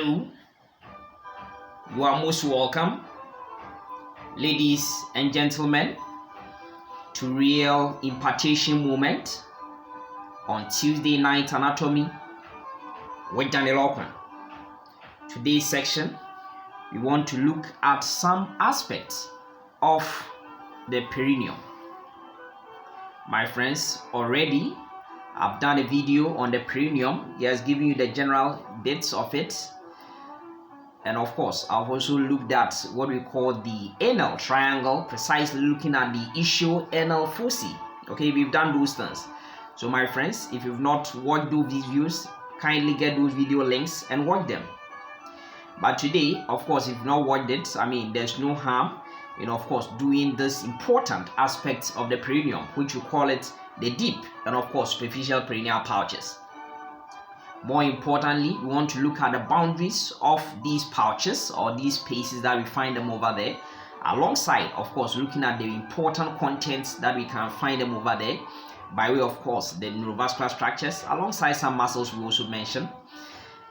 Hello, you are most welcome, ladies and gentlemen, to Real Impartation Moment on Tuesday Night Anatomy with Daniel Okwan. Today's section, we want to look at some aspects of the perineum. My friends, already I've done a video on the perineum. He has given you the general bits of it. And of course, I've also looked at what we call the anal triangle, precisely looking at the ischial-anal foci. Okay, we've done those things. So my friends, if you've not watched those videos, kindly get those video links and watch them. But today, of course, if you've not watched it, there's no harm in, of course, doing this important aspect of the perineum, which we call it the deep and, of course, superficial perineal pouches. More importantly, we want to look at the boundaries of these pouches or these spaces that we find them over there, alongside, of course, looking at the important contents that we can find them over there, by way, of course, the neurovascular structures, alongside some muscles we also mentioned.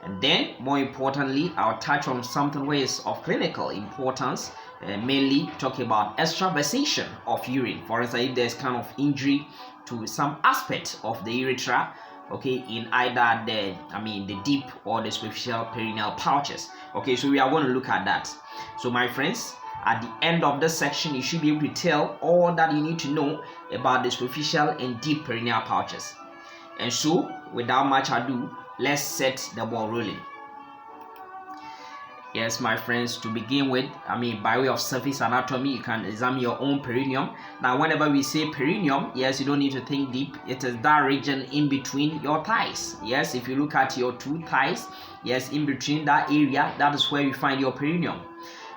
And then, more importantly, I'll touch on something which is of clinical importance, mainly talking about extravasation of urine. For instance, if there's kind of injury to some aspect of the urethra, okay, in either the deep or the superficial perineal pouches. Okay, so we are going to look at that. So my friends, at the end of this section, you should be able to tell all that you need to know about the superficial and deep perineal pouches. And so, without much ado, let's set the ball rolling. Yes, my friends, to begin with, by way of surface anatomy, you can examine your own perineum. Now, whenever we say perineum, yes, you don't need to think deep. It is that region in between your thighs. Yes, if you look at your two thighs, yes, in between that area, that is where you find your perineum.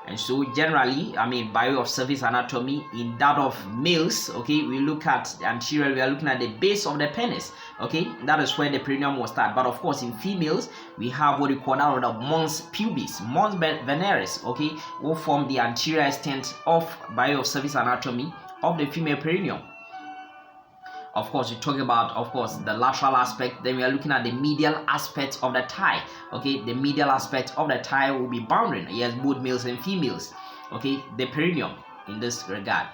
And so generally, by way of surface anatomy, in that of males, okay, we look at anterior, we are looking at the base of the penis, okay, that is where the perineum will start. But of course, in females, we have what we call that the mons pubis, mons veneris, okay, will form the anterior extent of, by way of surface anatomy, of the female perineum. Of course, we talk about, of course, the lateral aspect. Then we are looking at the medial aspect of the thigh. Okay, the medial aspect of the thigh will be bounding, yes, both males and females. Okay, the perineum in this regard.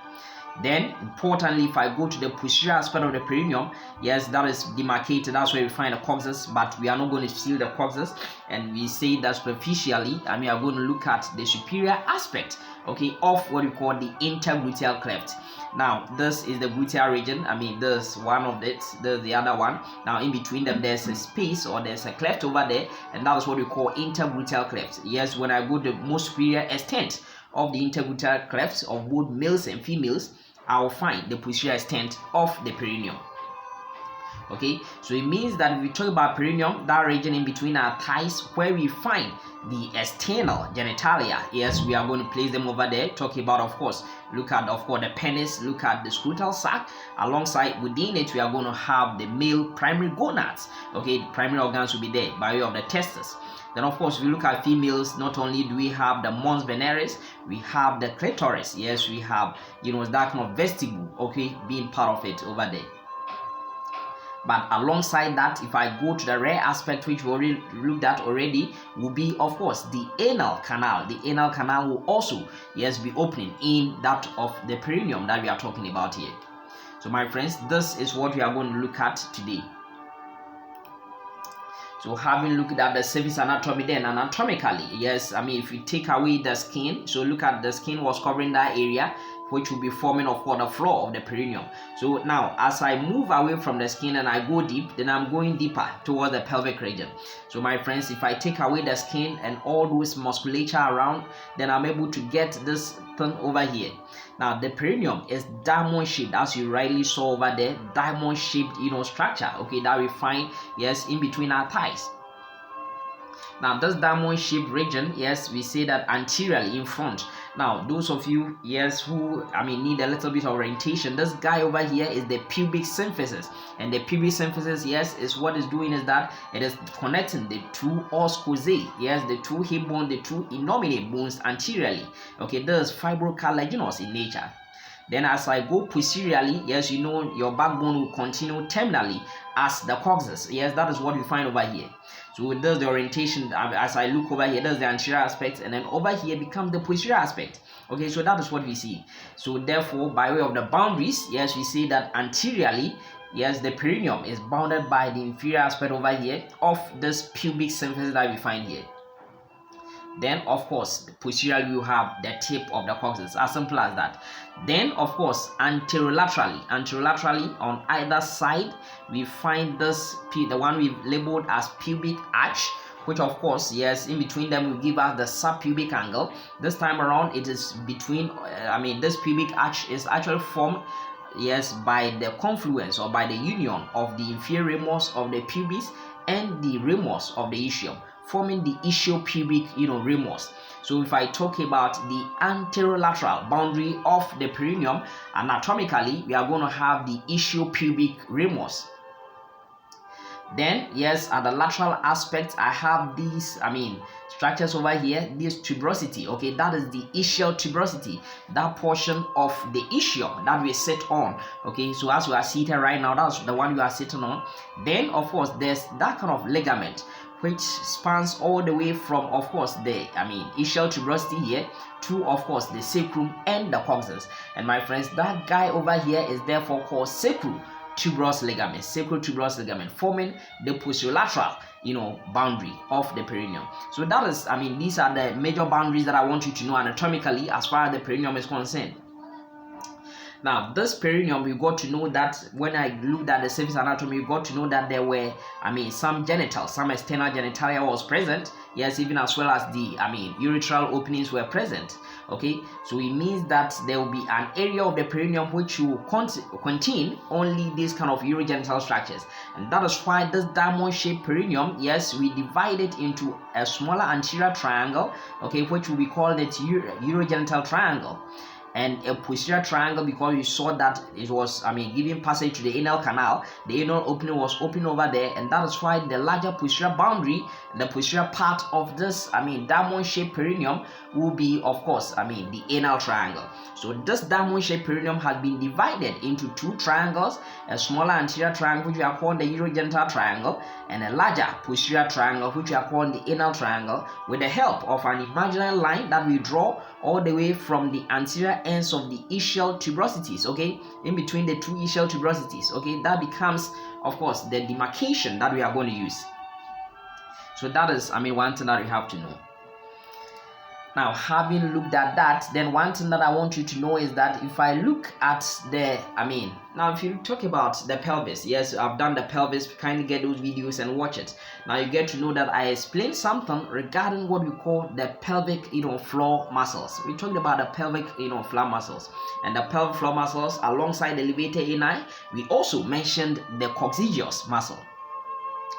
Then, importantly, if I go to the posterior aspect of the perineum, yes, that is demarcated. That's where we find the coccyx, but we are not going to seal the coccyx. And we say that superficially, we are going to look at the superior aspect, okay, of what we call the intergluteal cleft. Now, this is the gluteal region. There's one of it, there's the other one. Now, in between them, there's a space or there's a cleft over there, and that is what we call intergluteal cleft. Yes, when I go to the most superior extent of the intergluteal clefts of both males and females, I will find the posterior extent of the perineum. Okay, so it means that if we talk about perineum, that region in between our thighs where we find the external genitalia, yes, we are going to place them over there, talking about, of course, look at, of course, the penis, look at the scrotal sac. Alongside, within it, we are going to have the male primary gonads. Okay, the primary organs will be there by way of the testes. Then, of course, if we look at females, not only do we have the mons veneris, we have the clitoris. Yes, we have, that kind of vestibule, okay, being part of it over there. But alongside that, if I go to the rare aspect which we already looked at already, will be, of course, the anal canal. The anal canal will also, yes, be opening in that of the perineum that we are talking about here. So my friends, this is what we are going to look at today. So having looked at the surface anatomy, then anatomically, yes, if you take away the skin, so look at the skin was covering that area, which will be forming, of course, the floor of the perineum. So now, as I move away from the skin and I go deep, then I'm going deeper towards the pelvic region. So my friends, if I take away the skin and all those musculature around, then I'm able to get this thing over here. Now, the perineum is diamond shaped, as you rightly saw over there, diamond shaped, structure, okay, that we find, yes, in between our thighs. Now, this diamond shaped region, yes, we say that anteriorly in front. Now, those of you, yes, who need a little bit of orientation, this guy over here is the pubic symphysis. And the pubic symphysis, yes, is what it's doing is that it is connecting the two os causae, yes, the two hip bones, the two innominate bones anteriorly. Okay, this is fibrocartilaginous in nature. Then as I go posteriorly, yes, your backbone will continue terminally as the coccyx. Yes, that is what we find over here. So there's the orientation. As I look over here, there's the anterior aspect, and then over here becomes the posterior aspect. Okay, so that is what we see. So therefore, by way of the boundaries, yes, we see that anteriorly, yes, the perineum is bounded by the inferior aspect over here of this pubic symphysis that we find here. Then, of course, posteriorly you have the tip of the coccyx, as simple as that. Then, of course, anterolaterally on either side, we find this, the one we've labeled as pubic arch, which of course, yes, in between them will give us the subpubic angle. This time around, it is between, this pubic arch is actually formed, yes, by the confluence or by the union of the inferior ramus of the pubis and the ramus of the ischium, forming the ischiopubic, ramus. So if I talk about the anterolateral boundary of the perineum, anatomically, we are going to have the ischiopubic ramus. Then, yes, at the lateral aspect, I have these, structures over here, this tuberosity, okay, that is the ischial tuberosity, that portion of the ischium that we sit on, okay, so as we are seated right now, that's the one you are sitting on. Then, of course, there's that kind of ligament which spans all the way from, of course, the, ischial tuberosity here to, of course, the sacrum and the coccyx. And my friends, that guy over here is therefore called sacrotuberous ligament, forming the posterolateral, boundary of the perineum. So that is, these are the major boundaries that I want you to know anatomically as far as the perineum is concerned. Now, this perineum, we got to know that when I looked at the surface anatomy, we got to know that there were, some genitals, some external genitalia was present. Yes, even as well as the, urethral openings were present. Okay, so it means that there will be an area of the perineum which will contain only these kind of urogenital structures. And that is why this diamond-shaped perineum, yes, we divide it into a smaller anterior triangle, okay, which will be called its urogenital triangle, and a posterior triangle because you saw that it was giving passage to the anal canal. The anal opening was open over there, and that is why the larger posterior boundary, the posterior part of this diamond-shaped perineum will be, of course, the anal triangle. So this diamond-shaped perineum has been divided into two triangles, a smaller anterior triangle which we are called the urogenital triangle, and a larger posterior triangle which we are called the anal triangle, with the help of an imaginary line that we draw all the way from the anterior ends of the ischial tuberosities, okay, in between the two ischial tuberosities, okay, that becomes, of course, the demarcation that we are going to use. So that is, one thing that you have to know. Now, having looked at that, then one thing that I want you to know is that if I look at the, now if you talk about the pelvis, yes, I've done the pelvis, kindly get those videos and watch it. Now you get to know that I explained something regarding what we call the pelvic, floor muscles. We talked about the pelvic, floor muscles, and the pelvic floor muscles alongside the levator ani. We also mentioned the coccygeus muscle.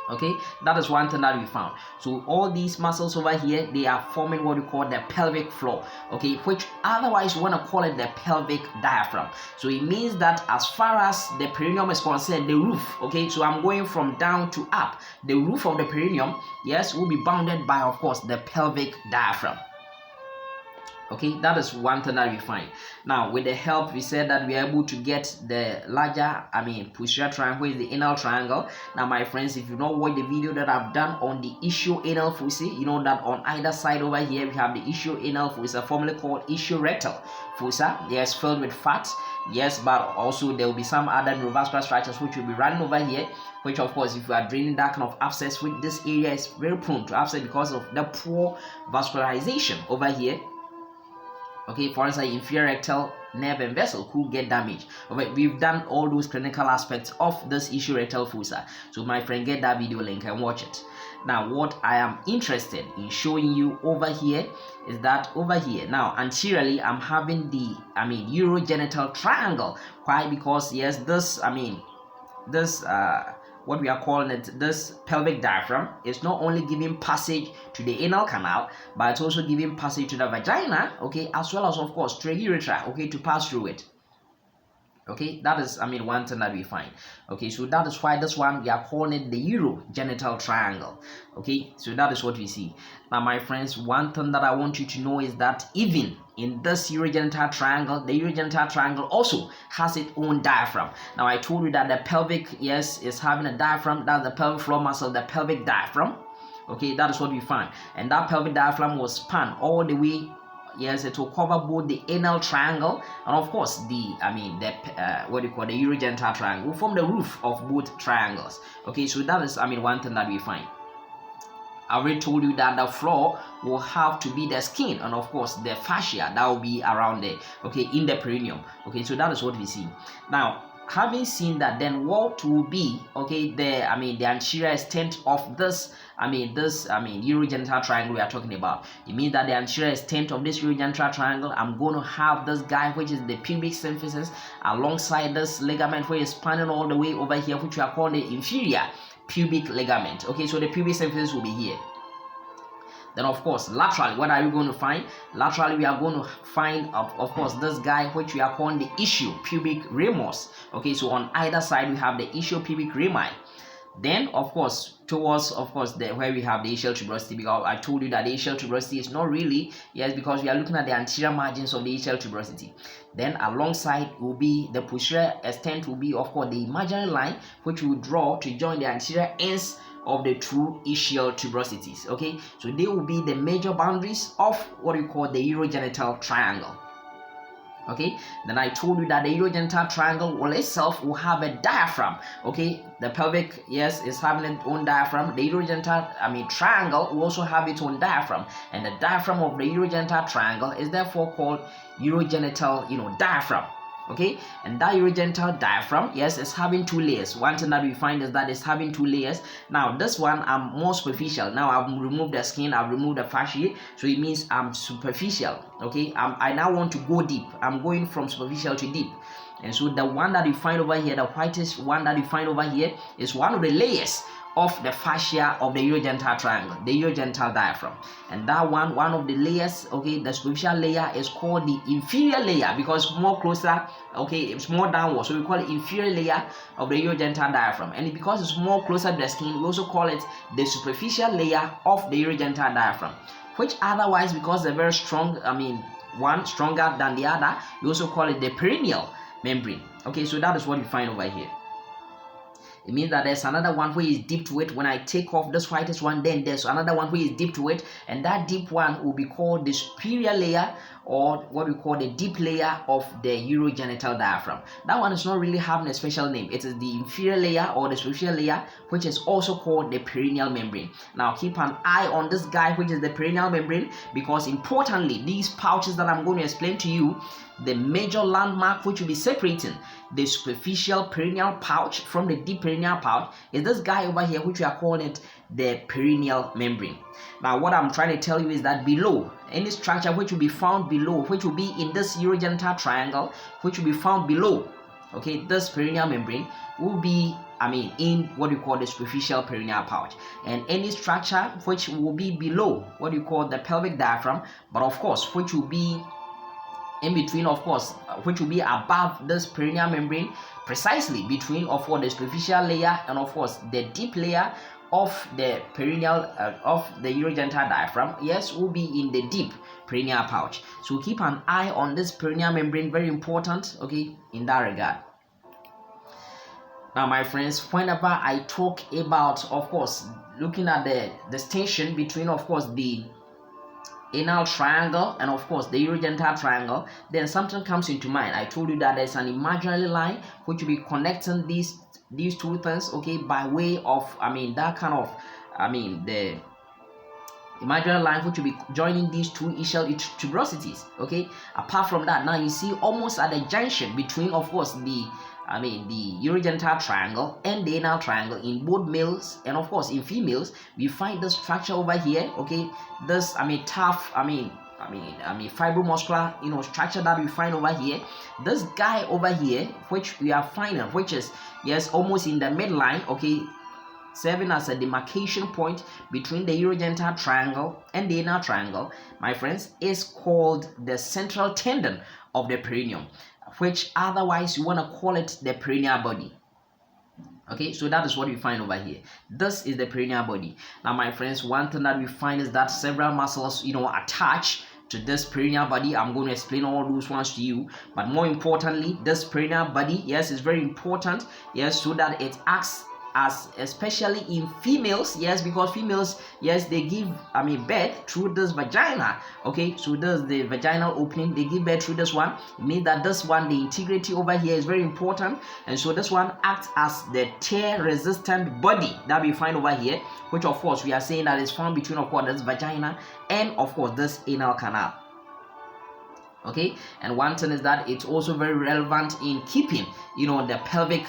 Okay, that is one thing that we found. So all these muscles over here, they are forming what we call the pelvic floor, okay, which otherwise we want to call it the pelvic diaphragm. So it means that as far as the perineum is concerned, the roof, okay, so I'm going from down to up, the roof of the perineum, yes, will be bounded by, of course, the pelvic diaphragm. Okay, that is one thing that we find. Now, with the help, we said that we are able to get the larger, posterior triangle, which is the anal triangle. Now, my friends, if you don't watch the video that I've done on the ischioanal fossa, you know that on either side over here, we have the ischioanal fossa, formerly called ischiorectal fossa. Yes, filled with fat. Yes, but also there will be some other neurovascular structures which will be running over here, which of course, if you are draining that kind of abscess, with this area is very prone to abscess because of the poor vascularization over here. Okay, for instance, inferior rectal nerve and vessel could get damaged. Okay, we've done all those clinical aspects of this ischiorectal fossa. So my friend, get that video link and watch it. Now, what I am interested in showing you over here is that over here, now anteriorly, I'm having the urogenital triangle. Why? Because yes, this what we are calling it, this pelvic diaphragm, is not only giving passage to the anal canal, but it's also giving passage to the vagina, okay, as well as, of course, to the urethra, okay, to pass through it. Okay, that is, one thing that we find. Okay, so that is why this one, we are calling it the urogenital triangle. Okay, so that is what we see. Now, my friends, one thing that I want you to know is that even in this urogenital triangle, the urogenital triangle also has its own diaphragm. Now, I told you that the pelvic, yes, is having a diaphragm. That's the pelvic floor muscle, the pelvic diaphragm. Okay, that is what we find. And that pelvic diaphragm was spanned all the way. Yes, it will cover both the anal triangle and of course the what do you call the urogenital triangle, will form the roof of both triangles. Okay, so that is one thing that we find. I already told you that the floor will have to be the skin and of course the fascia that will be around there, okay, in the perineum. Okay, so that is what we see. Now, having seen that, then what will be, okay, the anterior extent of this urogenital triangle we are talking about? It means that the anterior extent of this urogenital triangle, I'm going to have this guy, which is the pubic symphysis, alongside this ligament which is spanning all the way over here, which we are calling the inferior pubic ligament. Okay, so the pubic symphysis will be here. Then of course laterally, what are we going to find? Laterally, we are going to find of course this guy which we are calling the ischio-pubic ramus. Okay, so on either side we have the ischio-pubic rami. Then of course towards where we have the ischial tuberosity, because I told you that the ischial tuberosity is not really, yes, because we are looking at the anterior margins of the ischial tuberosity. Then alongside will be the posterior extent, will be of course the imaginary line which we will draw to join the anterior ends of the two ischial tuberosities. Okay, so they will be the major boundaries of what we call the urogenital triangle. Okay, then I told you that the urogenital triangle will itself will have a diaphragm. Okay, the pelvic, yes, is having its own diaphragm. The urogenital triangle will also have its own diaphragm, and the diaphragm of the urogenital triangle is therefore called urogenital diaphragm. Okay, and that urogenital diaphragm, yes, is having two layers. One thing that we find is that it's having two layers. Now this one I'm more superficial. Now I've removed the skin, I've removed the fascia, so it means I'm superficial. Okay, I now want to go deep. I'm going from superficial to deep. And so the one that you find over here, the whitish one that you find over here, is one of the layers of the fascia of the urogenital triangle, the urogenital diaphragm. And that one of the layers, okay, the superficial layer, is called the inferior layer because it's more closer, okay, it's more downward, so we call it inferior layer of the urogenital diaphragm. And because it's more closer to the skin, we also call it the superficial layer of the urogenital diaphragm, which otherwise, because they're very strong, one stronger than the other, we also call it the perineal membrane. Okay, so that is what you find over here. It means that there's another one where is deep to it. When I take off this whitest one, then there's another one where is deep to it, and that deep one will be called the superior layer, or what we call the deep layer of the urogenital diaphragm. That one is not really having a special name. It is the inferior layer or the superficial layer, which is also called the perineal membrane. Now keep an eye on this guy, which is the perineal membrane, because importantly, these pouches that I'm going to explain to you, the major landmark which will be separating the superficial perineal pouch from the deep perineal pouch is this guy over here, which we are calling it the perineal membrane. Now what I'm trying to tell you is that below, any structure which will be found below, which will be in this urogenital triangle, which will be found below, okay, this perineal membrane will be in what you call the superficial perineal pouch, and any structure which will be below what you call the pelvic diaphragm, but of course which will be in between, of course, which will be above this perineal membrane, precisely between of course the superficial layer and of course the deep layer of the perineal of the urogenital diaphragm, yes, will be in the deep perineal pouch. So keep an eye on this perineal membrane, very important, okay, in that regard. Now my friends, whenever I talk about, of course, looking at the distinction between, of course, the anal triangle and of course the urogenital triangle, then something comes into mind. I told you that there's an imaginary line which will be connecting these two things, okay, by way of that kind of the imaginary line which will be joining these two ischial tuberosities. Okay, apart from that, now you see almost at the junction between, of course, the urogenital triangle and the anal triangle in both males and of course in females, we find this structure over here, okay, this tough fibromuscular structure that we find over here. This guy over here, which we are finding, which is, yes, almost in the midline, okay, serving as a demarcation point between the urogenital triangle and the anal triangle, my friends, is called the central tendon of the perineum, which otherwise you want to call it the perineal body. Okay, so that is what we find over here. This is the perineal body. Now my friends, one thing that we find is that several muscles attach to this perineal body. I'm going to explain all those ones to you, but more importantly, this perineal body, yes, is very important, yes, so that it acts as especially in females, yes, because females, yes, they give birth through this vagina. Okay, so this is the vaginal opening, they give birth through this one. It means that this one, the integrity over here is very important, and so this one acts as the tear resistant body that we find over here, which of course we are saying that is found between, of course, this vagina and of course this anal canal. Okay, and one thing is that it's also very relevant in keeping the pelvic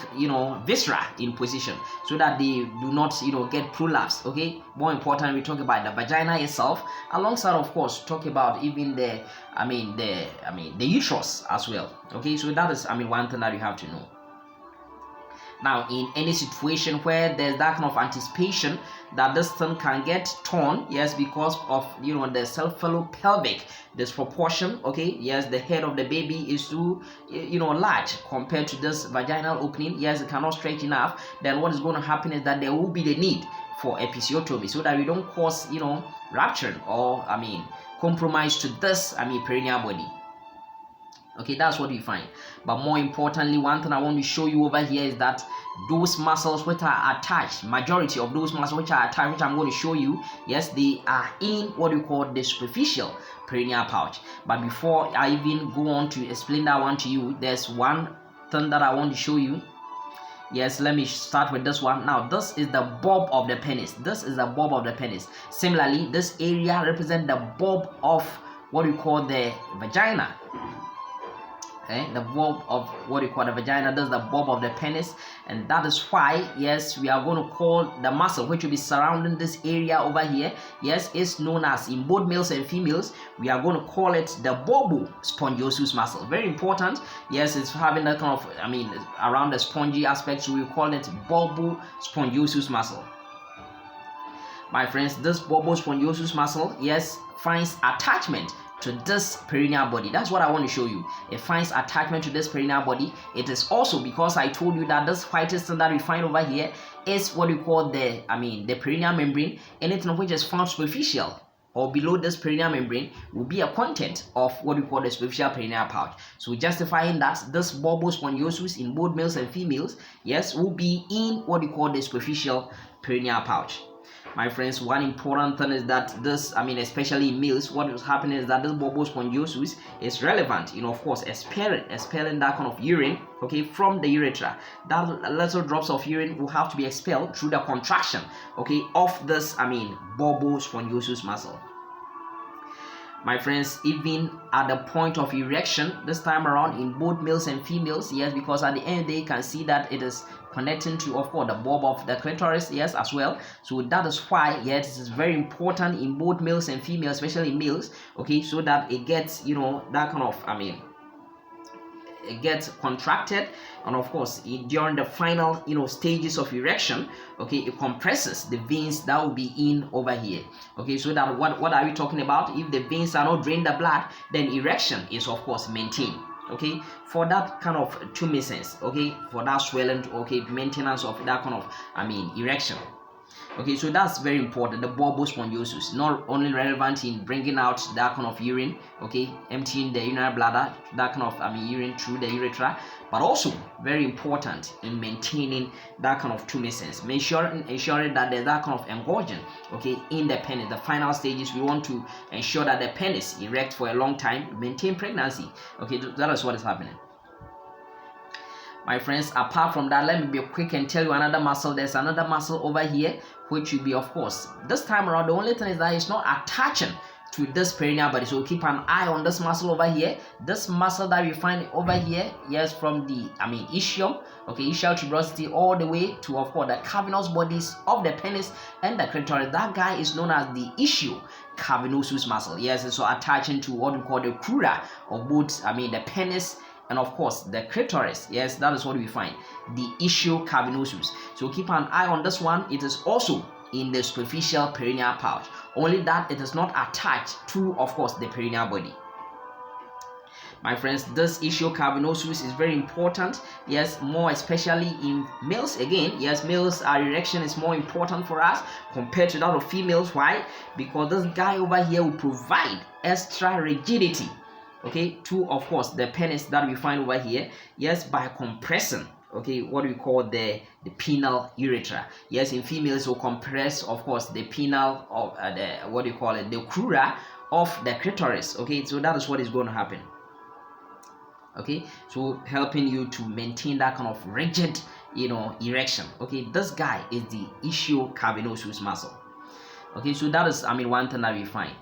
viscera in position, so that they do not get prolapsed. Okay, more important, we talk about the vagina itself, alongside of course talk about even the the uterus as well. Okay, so that is one thing that you have to know. Now, in any situation where there's that kind of anticipation that this thing can get torn, yes, because of the cephalopelvic disproportion, okay, yes, the head of the baby is too large compared to this vaginal opening, yes, it cannot stretch enough, then what is going to happen is that there will be the need for episiotomy, so that we don't cause rupture or compromise to this perineal body. Okay, that's what you find. But more importantly, one thing I want to show you over here is that those muscles which are attached, majority of those muscles which are attached, which I'm going to show you, yes, they are in what we call the superficial perineal pouch. But before I even go on to explain that one to you, there's one thing that I want to show you. Yes, let me start with this one. Now, this is the bulb of the penis. This is the bulb of the penis. Similarly, this area represents the bulb of what we call the vagina. The bulb of what you call the vagina, that's the bulb of the penis, and that is why, yes, we are going to call the muscle which will be surrounding this area over here, yes, it's known as, in both males and females, we are going to call it the bulbospongiosus muscle. Very important, yes, it's having that kind of around the spongy aspect, so we call it bulbospongiosus muscle. My friends, this bulbospongiosus muscle, yes, finds attachment to this perineal body. That's what I want to show you. It finds attachment to this perineal body. It is also because I told you that this whitish thing that we find over here is what we call the the perineal membrane. Anything which is found superficial or below this perineal membrane will be a content of what we call the superficial perineal pouch. So justifying that this bulbospongiosus in both males and females, yes, will be in what we call the superficial perineal pouch. My friends, one important thing is that this, especially in males, what is happening is that this bulbospongiosus is relevant, of course, expelling that kind of urine, okay, from the urethra. That little drops of urine will have to be expelled through the contraction, okay, of this, bulbospongiosus muscle. My friends, even at the point of erection, this time around in both males and females, yes, because at the end they can see that it is connecting to, of course, the bulb of the clitoris, yes, as well. So that is why, yes, it is very important in both males and females, especially males, okay, so that it gets, that kind of, it gets contracted, and of course during the final stages of erection, okay, it compresses the veins that will be in over here, okay, so that what are we talking about? If the veins are not draining the blood, then erection is of course maintained, okay, for that kind of tumescence, okay, for that swelling, okay, maintenance of that kind of erection. Okay, so that's very important. The bulbospongiosus, not only relevant in bringing out that kind of urine, okay, emptying the urinary bladder, that kind of urine through the urethra, but also very important in maintaining that kind of tumescence, ensuring that there's that kind of engorging, okay, in the penis. The final stages, we want to ensure that the penis erect for a long time, maintain pregnancy. Okay, that is what is happening. My friends, apart from that, let me be quick and tell you another muscle. There's another muscle over here, which will be, of course, this time around, the only thing is that it's not attaching to this perineal body. So keep an eye on this muscle over here. This muscle that we find over here, yes, from the ischium, okay, ischial tuberosity, all the way to, of course, the cavernous bodies of the penis and the clitoris. That guy is known as the ischio cavernosus muscle. Yes, it's so attaching to what we call the crura of both, the penis and of course the clitoris. Yes, that is what we find, the ischio cavernosus. So keep an eye on this one. It is also in the superficial perineal pouch, only that it is not attached to, of course, the perineal body. My friends, this ischio cavernosus is very important, yes, more especially in males. Again, yes, males, our erection is more important for us compared to that of females. Why? Because this guy over here will provide extra rigidity, okay, to, of course, the penis that we find over here, yes, by compressing, okay, what we call the penile urethra. Yes, in females will compress, of course, the penile of the, what do you call it, the crura of the clitoris. Okay, so that is what is going to happen. Okay, so helping you to maintain that kind of rigid, erection. Okay, this guy is the ischiocavenosus muscle. Okay, so that is, one thing that we find.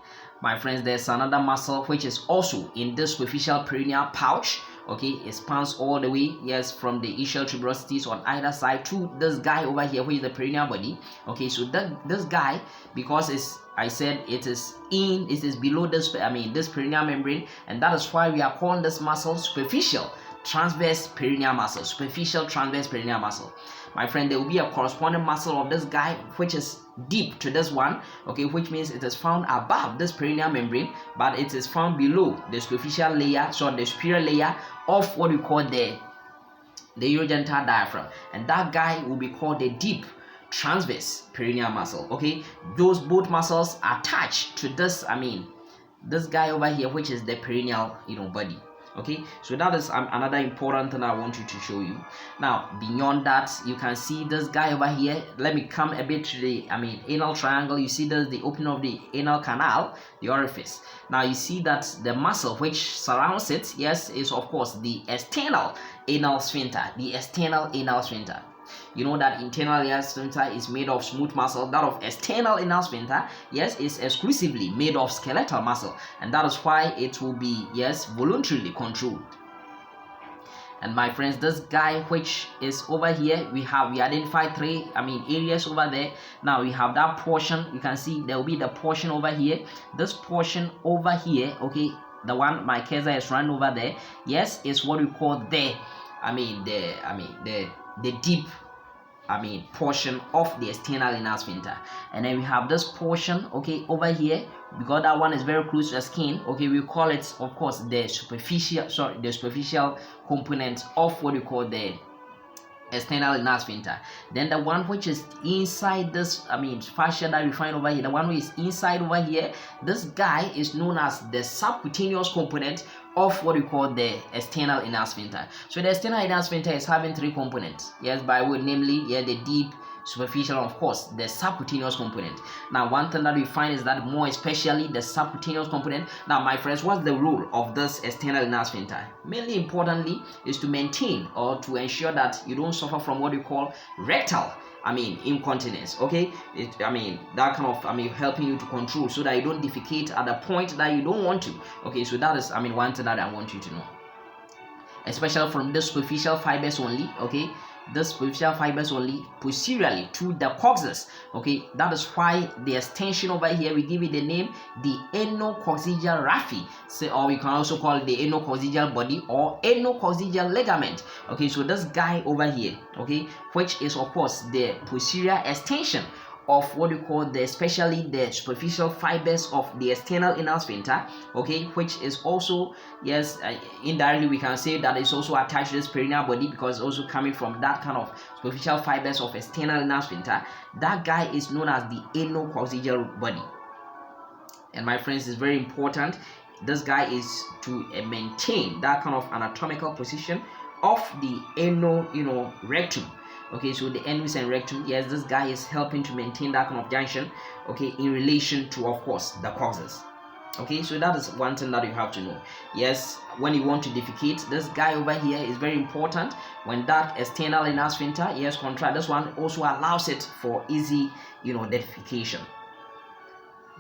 My friends, there's another muscle which is also in this superficial perineal pouch. Okay, it spans all the way, yes, from the ischial tuberosities on either side to this guy over here, which is the perineal body. Okay, so this guy, because I said it is below this, this perineal membrane, and that is why we are calling this muscle superficial transverse perineal muscle. Superficial transverse perineal muscle. My friend, there will be a corresponding muscle of this guy which is deep to this one, okay, which means it is found above this perineal membrane, but it is found below the superficial layer, so the superior layer of what we call the urogenital diaphragm, and that guy will be called the deep transverse perineal muscle. Okay, those both muscles are attached to this, this guy over here, which is the perineal, body. Okay, so that is another important thing I want you to show you. Now, beyond that, you can see this guy over here. Let me come a bit to the anal triangle. You see there's the opening of the anal canal, the orifice. Now you see that the muscle which surrounds it, yes, is of course the external anal sphincter. The external anal sphincter. You know that internal anal sphincter is made of smooth muscle. That of external anal sphincter, yes, is exclusively made of skeletal muscle, and that is why it will be, yes, voluntarily controlled. And my friends, this guy which is over here, we identified three areas over there. Now we have that portion. You can see there will be the portion over here, this portion over here, okay, the one my cursor is running over there, yes, is what we call the deep portion of the external anal sphincter. And then we have this portion, okay, over here, because that one is very close to the skin, okay, we call it, of course, the superficial component of what we call the external anal sphincter. Then the one which is inside this fascia that we find over here, the one who is inside over here, this guy is known as the subcutaneous component of what we call the external anal sphincter. So the external anal sphincter is having three components, yes, by word, namely, yeah, the deep, superficial, and of course the subcutaneous component. Now one thing that we find is that more especially the subcutaneous component. Now my friends, what's the role of this external anal sphincter? Mainly importantly is to maintain or to ensure that you don't suffer from what we call rectal incontinence. Okay, that kind of helping you to control so that you don't defecate at the point that you don't want to. Okay, so that is one thing that I want you to know, especially from the superficial fibers only. Okay, the superficial fibers only posteriorly to the coccyx. Okay, that is why the extension over here, we give it the name the anococcygeal raphe, or we can also call it the anococcygeal body or anococcygeal ligament. Okay, so this guy over here, okay, which is of course the posterior extension of what we call especially the superficial fibers of the external anal sphincter, okay, which is also, yes, indirectly we can say that it's also attached to this perineal body because it's also coming from that kind of superficial fibers of external anal sphincter. That guy is known as the anococcygeal body. And my friends, it's very important. This guy is to maintain that kind of anatomical position of the anal, rectum. Okay, so the anus and rectum, yes, this guy is helping to maintain that kind of junction, okay, in relation to, of course, the coccyx. Okay, so that is one thing that you have to know. Yes, when you want to defecate, this guy over here is very important. When that external anal sphincter, yes, contract, this one also allows it for easy, defecation.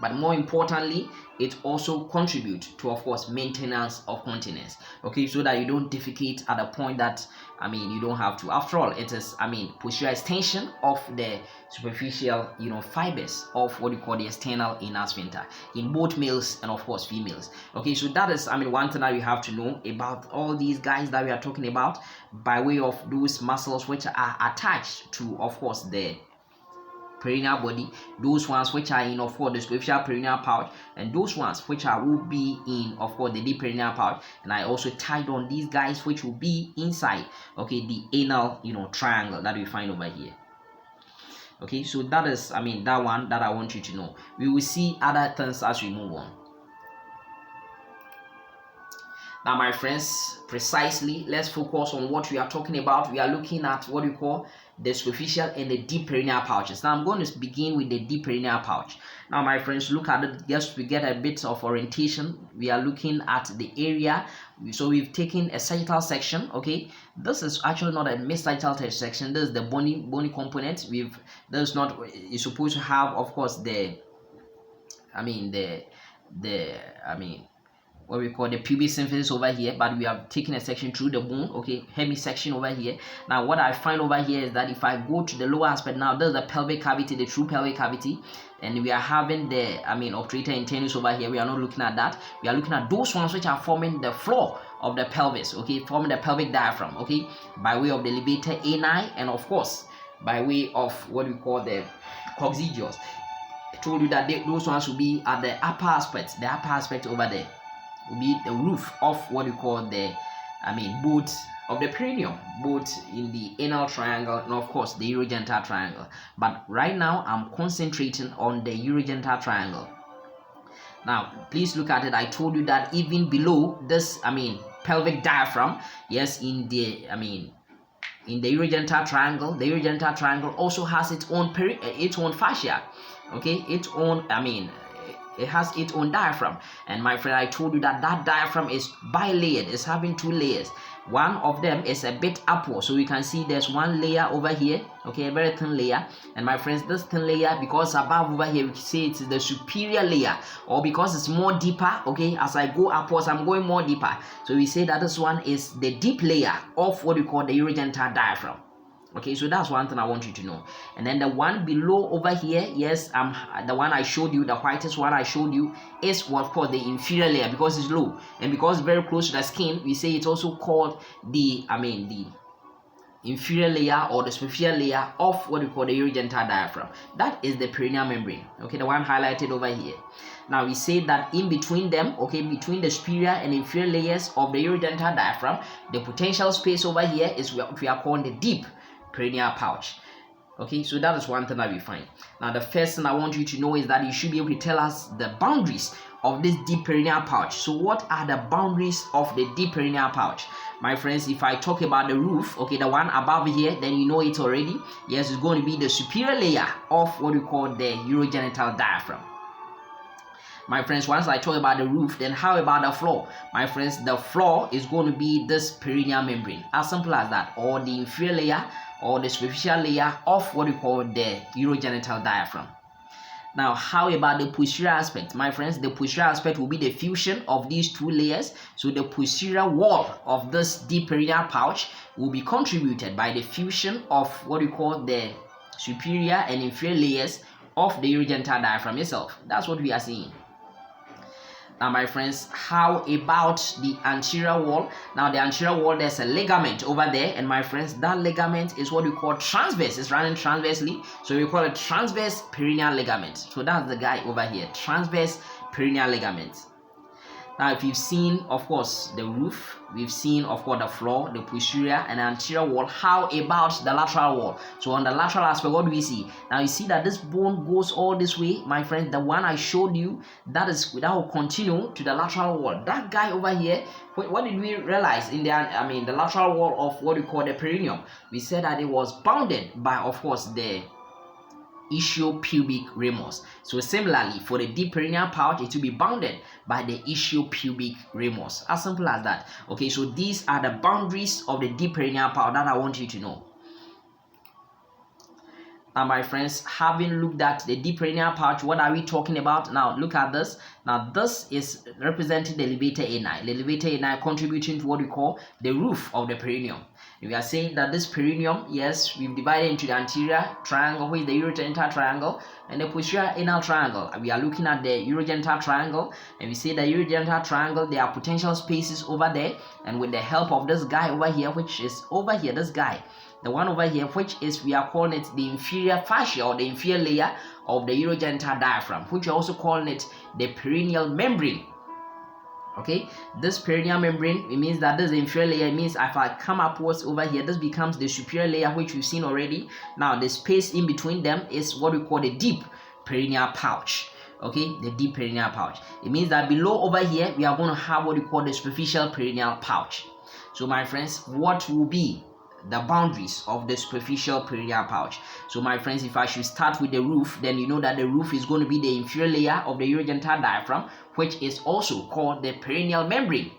But more importantly, it also contributes to, of course, maintenance of continence. Okay, so that you don't defecate at a point that you don't have to. After all, it is posterior extension of the superficial fibers of what we call the external anal sphincter in both males and of course females. Okay, so that is one thing that we have to know about all these guys that we are talking about by way of those muscles which are attached to, of course, the perineal body, those ones which are in, of course, the superficial perineal pouch, and those ones which will be in, of course, the deep perineal pouch. And I also tied on these guys which will be inside, okay, the anal triangle that we find over here. Okay, so that is that one that I want you to know. We will see other things as we move on. Now, my friends, precisely, let's focus on what we are talking about. We are looking at what we call the superficial and the deep perineal pouches. Now, I'm going to begin with the deep perineal pouch. Now, my friends, look at it just to get a bit of orientation. We are looking at the area. So we've taken a sagittal section. Okay, this is actually not a mid-sagittal section. This is the bony component. This is not. You're supposed to have, of course, what we call the pubic symphysis over here, but we have taken a section through the bone. Okay, hemisection over here. Now, what I find over here is that if I go to the lower aspect, now there's the pelvic cavity, the true pelvic cavity, and we are having the obturator internus over here. We are not looking at that. We are looking at those ones which are forming the floor of the pelvis. Okay, forming the pelvic diaphragm. Okay, by way of the levator ani, and of course by way of what we call the coccygeus. I told you that those ones will be at the upper aspect over there. Will be the roof of what we call the both of the perineum, both in the anal triangle and of course the urogenital triangle. But right now I'm concentrating on the urogenital triangle. Now please look at it. I told you that even below this pelvic diaphragm, yes, in the urogenital triangle, the urogenital triangle also has its own fascia. Okay, it has its own diaphragm, and my friend, I told you that diaphragm is bilayered. It's having two layers. One of them is a bit upward, so you can see there's one layer over here, okay, a very thin layer. And my friends, this thin layer, because above over here we say it is the superior layer, or because it's more deeper, okay, as I go upwards I'm going more deeper, so we say that this one is the deep layer of what we call the urogenital diaphragm. Okay, so that's one thing I want you to know. And then the one below over here, yes, the one I showed you, the whitest one I showed you, is what called the inferior layer, because it's low and because it's very close to the skin. We say it's also called the inferior layer or the superficial layer of what we call the urogenital diaphragm. That is the perineal membrane. Okay, the one highlighted over here. Now we say that in between them, okay, between the superior and inferior layers of the urogenital diaphragm, the potential space over here is what we are calling the deep perineal pouch. Okay, so that is one thing that we find. Now the first thing I want you to know is that you should be able to tell us the boundaries of this deep perineal pouch. So what are the boundaries of the deep perineal pouch? My friends, if I talk about the roof, okay, the one above here, then you know it already. Yes, it's going to be the superior layer of what we call the urogenital diaphragm. My friends, once I talk about the roof, then how about the floor? My friends, the floor is going to be this perineal membrane, as simple as that, or the inferior layer or the superficial layer of what we call the urogenital diaphragm. Now, how about the posterior aspect? My friends, the posterior aspect will be the fusion of these two layers. So the posterior wall of this deep perineal pouch will be contributed by the fusion of what we call the superior and inferior layers of the urogenital diaphragm itself. That's what we are seeing. Now, my friends, how about the anterior wall? Now, the anterior wall, there's a ligament over there, and my friends, that ligament is what we call transverse. It's running transversely, so we call it transverse perineal ligament. So that's the guy over here, transverse perineal ligament. Now, if you've seen, of course, the roof, we've seen, of course, the floor, the posterior and anterior wall. How about the lateral wall? So on the lateral aspect, what do we see? Now, you see that this bone goes all this way, my friend. The one I showed you, that will continue to the lateral wall. That guy over here, what did we realize in the lateral wall of what we call the perineum? We said that it was bounded by, of course, the ischiopubic ramus. So similarly, for the deep perineal pouch, it will be bounded by the ischiopubic ramus. As simple as that. Okay, so these are the boundaries of the deep perineal pouch that I want you to know. Now, my friends, having looked at the deep perineal pouch, what are we talking about? Now, look at this. Now, this is representing the levator ani. The levator ani contributing to what we call the roof of the perineum. We are saying that this perineum, yes, we've divided into the anterior triangle, which is the urogenital triangle, and the posterior anal triangle. We are looking at the urogenital triangle, and we say the urogenital triangle, there are potential spaces over there, and with the help of this guy over here, which is over here, this guy, the one over here, which is, we are calling it the inferior fascia or the inferior layer of the urogenital diaphragm, which we are also calling it the perineal membrane. Okay, this perineal membrane, it means that this is the inferior layer. It means if I come upwards over here, this becomes the superior layer, which we've seen already. Now, the space in between them is what we call the deep perineal pouch. Okay, the deep perineal pouch. It means that below over here we are going to have what we call the superficial perineal pouch. So my friends, what will be the boundaries of the superficial perineal pouch? So my friends, if I should start with the roof, then you know that the roof is going to be the inferior layer of the urogenital diaphragm, which is also called the perineal membrane.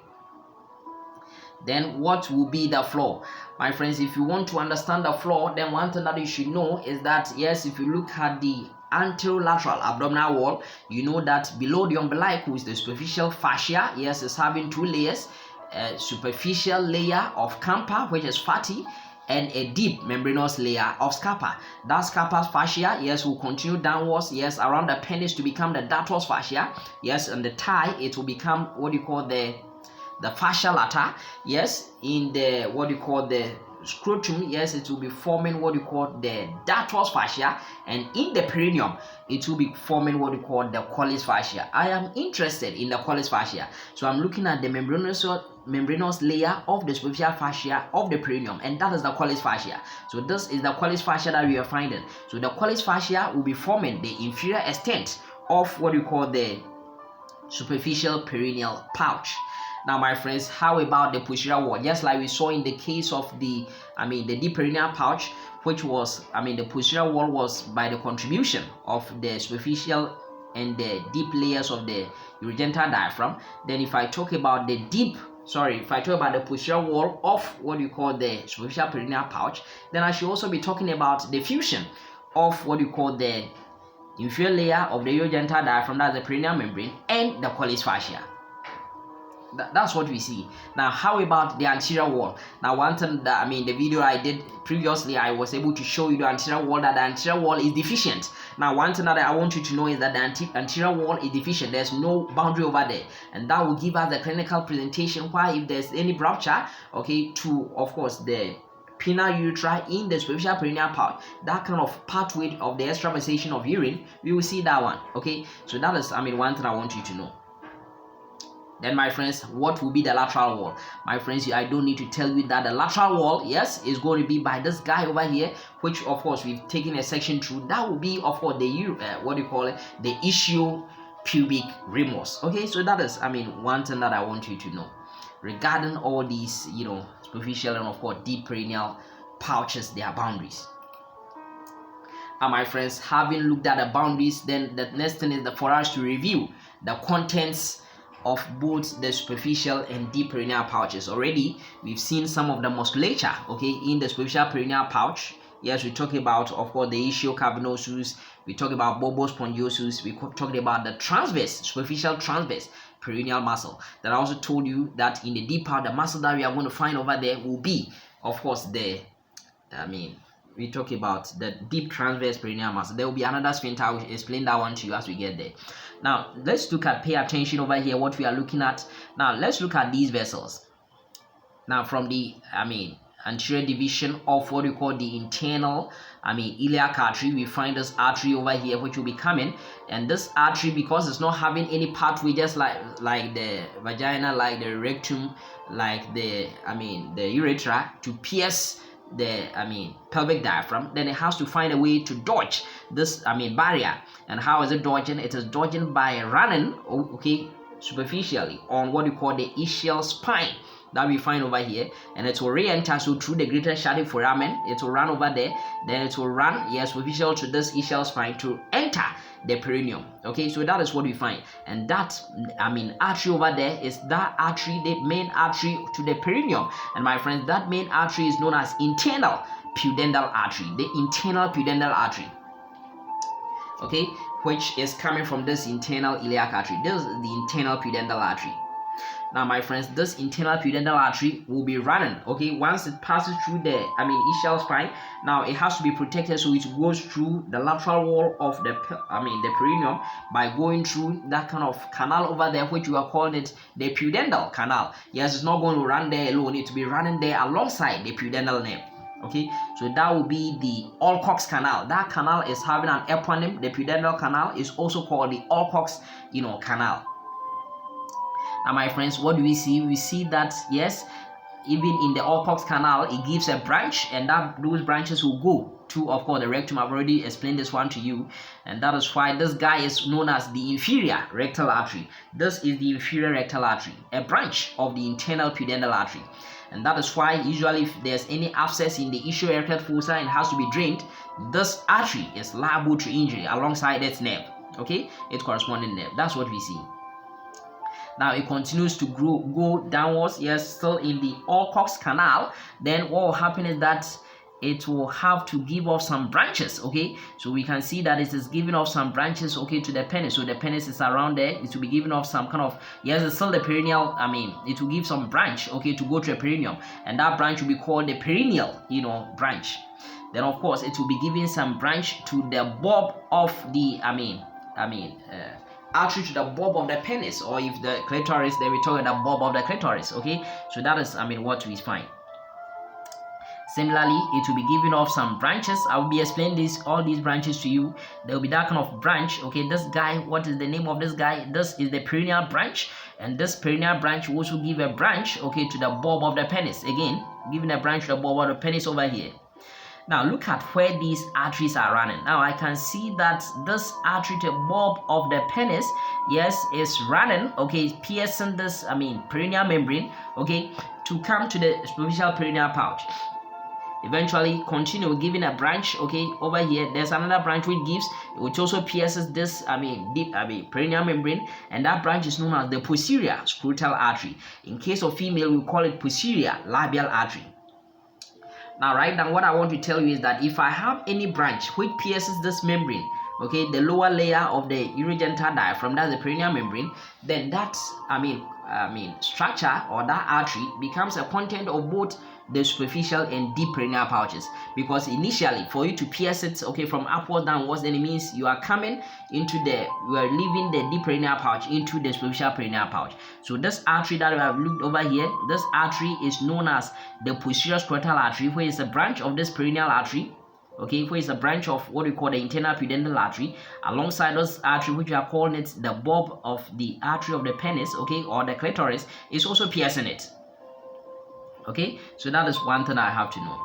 Then what will be the floor? My friends, if you want to understand the floor, then one thing that you should know is that, yes, if you look at the anterolateral abdominal wall, you know that below the umbilical is the superficial fascia. Yes, it's having two layers, a superficial layer of campa, which is fatty, and a deep membranous layer of scapa. That scapa fascia, yes, will continue downwards, yes, around the penis to become the dartos fascia. Yes, and the thigh, it will become what you call the fascia lata. Yes, in the what you call the scrotum, yes, it will be forming what you call the dartos fascia, and in the perineum it will be forming what you call the collis fascia. I am interested in the collis fascia, so I'm looking at the membranous layer of the superficial fascia of the perineum, and that is the collis fascia. So this is the collis fascia that we are finding. So the collis fascia will be forming the inferior extent of what you call the superficial perineal pouch. Now my friends, how about the posterior wall? Just like we saw in the case of the deep perineal pouch, which was the posterior wall was by the contribution of the superficial and the deep layers of the urogenital diaphragm. Then if I talk about the posterior wall of what you call the superficial perineal pouch, then I should also be talking about the fusion of what you call the inferior layer of the urogenital diaphragm, that's the perineal membrane, and the collis fascia. That's what we see. Now how about the anterior wall? Now one thing that the video I did previously, I was able to show you the anterior wall, that the anterior wall is deficient. Now one thing that I want you to know is that the anterior wall is deficient. There's no boundary over there, and that will give us the clinical presentation why, if there's any rupture, okay, to of course the penile urethra in the superficial perineal pouch, that kind of pathway of the extravasation of urine, we will see that one. Okay, so that is one thing I want you to know. Then my friends, what will be the lateral wall? My friends, I don't need to tell you that the lateral wall, yes, is going to be by this guy over here, which of course we've taken a section through. That will be of course the the ischiopubic ramus. Okay, so that is one thing that I want you to know regarding all these superficial and of course deep perineal pouches, their boundaries. And my friends, having looked at the boundaries, then the next thing is for us to review the contents of both the superficial and deep perineal pouches. Already we've seen some of the musculature, okay, in the superficial perineal pouch. Yes, we talked about of course the ischiocavernosus, we talked about bulbus spongiosus, we talked about the superficial transverse perineal muscle. That I also told you that in the deep part, the muscle that we are going to find over there will be of course we talk about the deep transverse perineal muscle. There will be another sphincter. I will explain that one to you as we get there. Now let's pay attention over here what we are looking at. Now let's look at these vessels. Now from the anterior division of what we call the internal iliac artery, we find this artery over here which will be coming, and this artery, because it's not having any pathway, just like the vagina, like the rectum, like the urethra, to pierce the pelvic diaphragm, then it has to find a way to dodge this barrier. And how is it dodging? It is dodging by running superficially on what you call the ischial spine that we find over here, and it will re-enter. So through the greater sciatic foramen, it will run over there, then it will run superficial to this ischial spine to enter the perineum. Okay, so that is what we find, and that artery over there is that artery, the main artery to the perineum. And my friends, that main artery is known as internal pudendal artery, the internal pudendal artery, okay, which is coming from this internal iliac artery. This is the internal pudendal artery. Now my friends, this internal pudendal artery will be running, okay, once it passes through the ischial spine. Now it has to be protected, so it goes through the lateral wall of the perineum by going through that kind of canal over there, which we are calling it the pudendal canal. Yes, it's not going to run there alone, it will be running there alongside the pudendal nerve. Okay, so that will be the Alcock's canal. That canal is having an eponym. The pudendal canal is also called the Alcock's canal. Now my friends, what do we see? We see that yes, even in the Alcox canal, it gives a branch, and those branches will go to, of course, the rectum. I've already explained this one to you, and that is why this guy is known as the inferior rectal artery. This is the inferior rectal artery, a branch of the internal pudendal artery. And that is why usually if there's any abscess in the ischial rectal fossa and has to be drained, this artery is liable to injury alongside its nerve, okay, its corresponding nerve. That's what we see. Now it continues to go downwards, yes, still in the Alcox canal. Then what will happen is that it will have to give off some branches, okay. So we can see that it is giving off some branches, okay, to the penis. So the penis is around there. It will be giving off some kind of, yes, it's still the perineal, it will give some branch, okay, to go to a perineum, and that branch will be called the perineal, branch. Then of course it will be giving some branch to the bulb of the artery, to the bulb of the penis, or if the clitoris, then we talk about the bulb of the clitoris, okay. So that is what we find. Similarly, it will be giving off some branches. I will be explaining all these branches to you. There will be that kind of branch, okay. This guy, what is the name of this guy? This is the perineal branch, and this perineal branch will also give a branch, okay, to the bulb of the penis. Again, giving a branch to the bulb of the penis over here. Now look at where these arteries are running. Now I can see that this artery to the bulb of the penis, yes, is running, okay, piercing this, perineal membrane, okay, to come to the superficial perineal pouch. Eventually continue giving a branch, okay, over here. There's another branch which also pierces this deep perineal membrane, and that branch is known as the posterior scrotal artery. In case of female, we call it posterior labial artery. Now right now what I want to tell you is that if I have any branch which pierces this membrane, okay, the lower layer of the urogenital diaphragm, that's the perineal membrane, then that structure or that artery becomes a content of both the superficial and deep perineal pouches, because initially for you to pierce it, okay, from upwards downwards, then it means you are leaving the deep perineal pouch into the superficial perineal pouch. So this artery that we have looked over here, this artery is known as the posterior scrotal artery, which is a branch of this perineal artery, okay, which is a branch of what we call the internal pudendal artery, alongside this artery, which we are calling it the bulb of the artery of the penis, okay, or the clitoris, is also piercing it. Okay, so that is one thing I have to know.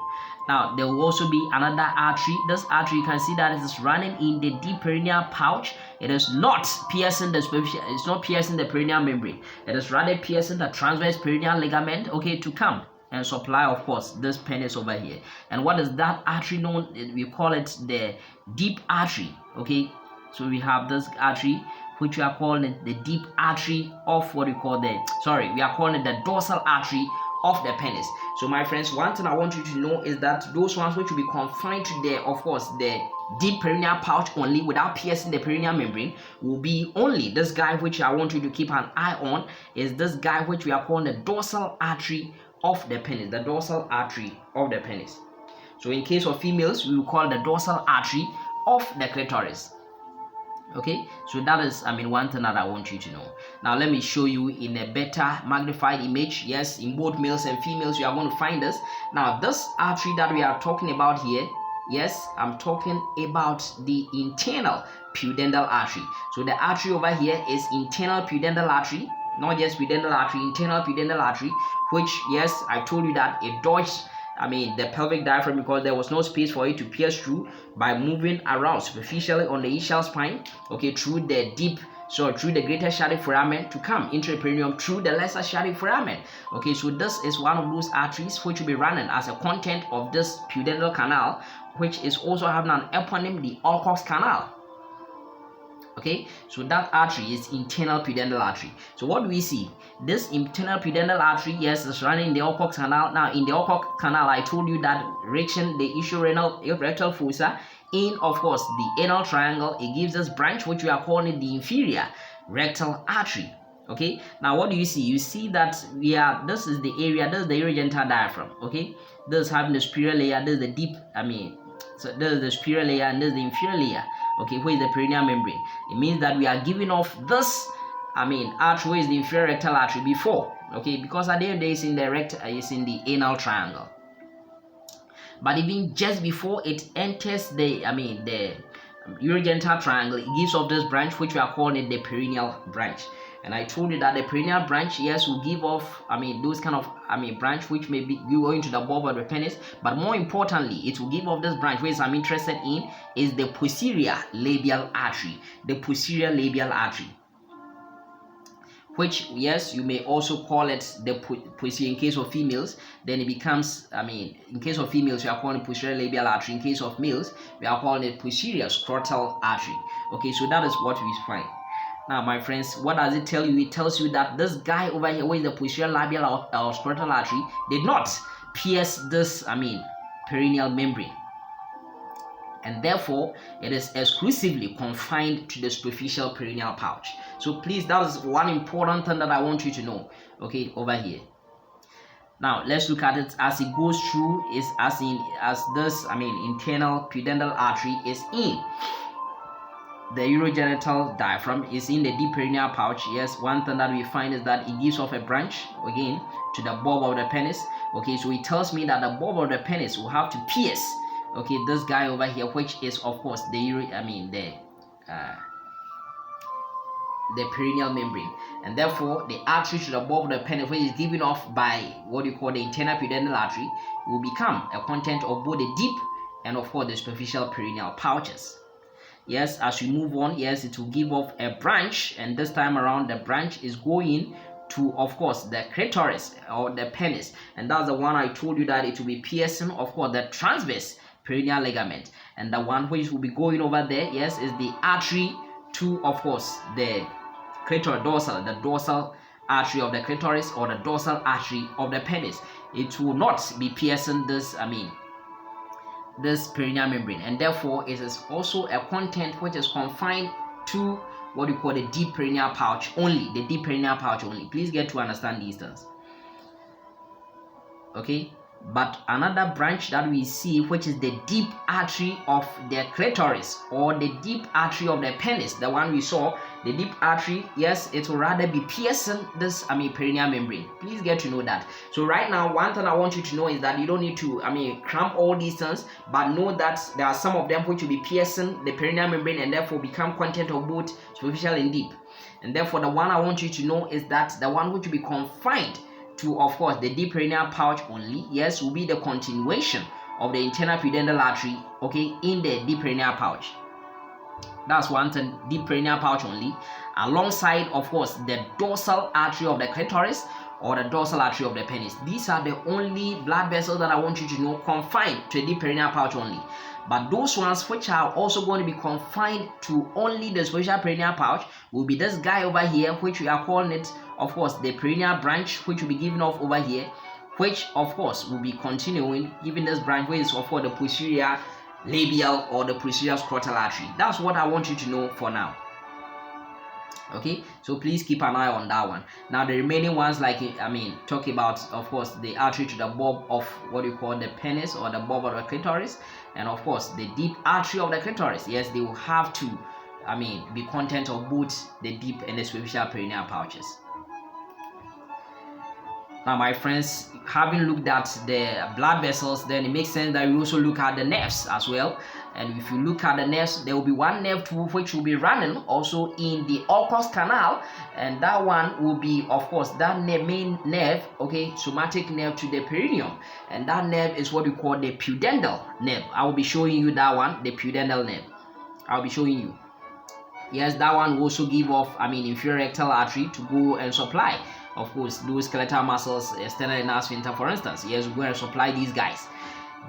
Now there will also be another artery. This artery, you can see that it is running in the deep perineal pouch. It is not piercing the superficial, it's not piercing the perineal membrane. It is rather piercing the transverse perineal ligament, okay, to come and supply, of course, this penis over here. And what is that artery known? We call it the deep artery, okay. So we have this artery, which we are calling it the deep artery of what we call we are calling it the dorsal artery of the penis. So my friends, one thing I want you to know is that those ones which will be confined to the deep perineal pouch only, without piercing the perineal membrane, will be only this guy, which I want you to keep an eye on, is this guy which we are calling the dorsal artery of the penis, the dorsal artery of the penis. So in case of females, we will call the dorsal artery of the clitoris. Okay, so that is one thing that I want you to know. Now let me show you in a better magnified image. Yes, in both males and females you are going to find this. Now this artery that we are talking about here, yes, I'm talking about the internal pudendal artery. So the artery over here is internal pudendal artery, not just pudendal artery, internal pudendal artery, which, yes, I told you that it dodged the pelvic diaphragm because there was no space for it to pierce through by moving around superficially on the ischial spine, okay, through the greater sciatic foramen to come into the perineum through the lesser sciatic foramen. Okay, so this is one of those arteries which will be running as a content of this pudendal canal, which is also having an eponym, the Alcox canal. Okay, so that artery is internal pudendal artery. So what do we see? This internal pudendal artery, yes, is running in the Alcox canal. Now in the Alcox canal, I told you that reaching the ischial rectal fossa in, of course, the anal triangle, it gives us branch which we are calling the inferior rectal artery. Okay, now what do you see? You see that this is the area, this is the urogenital diaphragm. Okay, this is having the superior layer, this is the deep, so this is the superior layer and this is the inferior layer. Okay, where is the perineal membrane? It means that we are giving off this artery, where is the inferior rectal artery before, okay, because at the end is in the anal triangle. But even just before it enters the urogenital triangle, it gives off this branch which we are calling the perineal branch. And I told you that the perineal branch, yes, will give off, those kind of, branch which may be going to the bulb of the penis. But more importantly, it will give off this branch, which I'm interested in, is the posterior labial artery. The posterior labial artery, which, yes, you may also call it the posterior in case of females. Then it becomes, in case of females, we are calling it posterior labial artery. In case of males, we are calling it posterior scrotal artery. Okay, so that is what we find. Now, my friends, what does it tell you? It tells you that this guy over here, with the posterior labial or scrotal artery, did not pierce this, perineal membrane. And therefore, it is exclusively confined to the superficial perineal pouch. So please, that is one important thing that I want you to know, okay, over here. Now, let's look at it as it goes through, is as this, internal pudendal artery is in the urogenital diaphragm, is in the deep perineal pouch. Yes, one thing that we find is that it gives off a branch, again, to the bulb of the penis. Okay, so it tells me that the bulb of the penis will have to pierce, okay, this guy over here, which is of course the perineal membrane, and therefore the artery to the bulb of the penis, which is given off by what you call the internal pudendal artery, will become a content of both the deep and of course the superficial perineal pouches. Yes, as we move on, yes, it will give off a branch, and this time around the branch is going to, of course, the clitoris or the penis, and that's the one I told you that it will be piercing, of course, the transverse perineal ligament. And the one which will be going over there, yes, is the artery to, of course, the clitoris dorsal, the dorsal artery of the clitoris or the dorsal artery of the penis. It will not be piercing this, this perineal membrane, and therefore it is also a content which is confined to what you call the deep perineal pouch only. The deep perineal pouch only. Please get to understand these things. Okay. But another branch that we see, which is the deep artery of the clitoris or the deep artery of the penis, the one we saw, the deep artery, yes, it will rather be piercing this perineal membrane. Please get to know that. So right now, one thing I want you to know is that you don't need to cramp all these things, but know that there are some of them which will be piercing the perineal membrane and therefore become content of both superficial and deep. And therefore, the one I want you to know is that the one which will be confined to, of course, the deep perineal pouch only, yes, will be the continuation of the internal pudendal artery, okay, in the deep perineal pouch. That's one thing, deep perineal pouch only, alongside, of course, the dorsal artery of the clitoris or the dorsal artery of the penis. These are the only blood vessels that I want you to know confined to the deep perineal pouch only. But those ones which are also going to be confined to only the superficial perineal pouch will be this guy over here, which we are calling it, of course, the perineal branch, which will be given off over here, which of course will be continuing giving this branch, which is of course the posterior labial or the posterior scrotal artery. That's what I want you to know for now. Okay, so please keep an eye on that one. Now the remaining ones, like talk about, of course, the artery to the bulb of what you call the penis or the bulb of the clitoris, and of course the deep artery of the clitoris. Yes, they will have to be content of both the deep and the superficial perineal pouches. Now, my friends, having looked at the blood vessels, then it makes sense that we also look at the nerves as well. And if you look at the nerves, there will be one nerve too which will be running also in the Ulcus canal, and that one will be, of course, that main nerve, okay, somatic nerve to the perineum, and that nerve is what we call the pudendal nerve. I will be showing you that one, the pudendal nerve. I'll be showing you. Yes, that one will also give off, inferior rectal artery to go and supply, of course, those skeletal muscles, external and sphincter, for instance. Yes, we're going to supply these guys.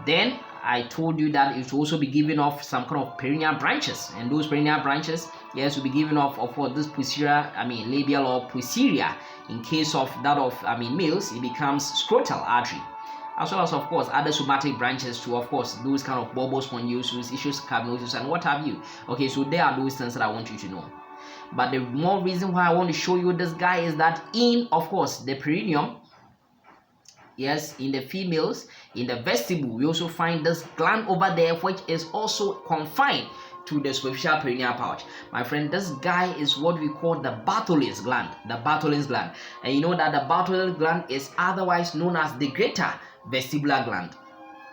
Then I told you that it will also be giving off some kind of perineal branches, and those perineal branches, yes, will be giving off, of course, this posterior, labial or posterior. In case of that of, males, it becomes scrotal artery, as well as, of course, other somatic branches to, of course, those kind of bulbous sponiosus, ischius cavernosus, and what have you. Okay, so there are those things that I want you to know. But the more reason why I want to show you this guy is that in, of course, the perineum, yes, in the females, in the vestibule, we also find this gland over there, which is also confined to the superficial perineal pouch. My friend, this guy is what we call the Bartholin's gland, the Bartholin's gland. And you know that the Bartholin's gland is otherwise known as the greater vestibular gland.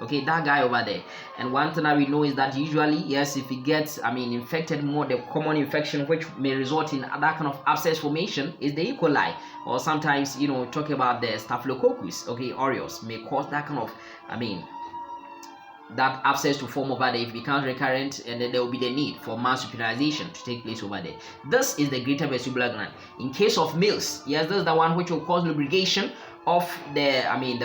Okay, that guy over there. And one thing that we know is that usually, yes, if it gets, infected more, the common infection which may result in that kind of abscess formation is the E. coli, or sometimes, talk about the staphylococcus, okay, aureus may cause that kind of, that abscess to form over there. If it becomes recurrent, and then there will be the need for mass supinization to take place over there. This is the greater vestibular gland. In case of males, yes, this is the one which will cause lubrication of the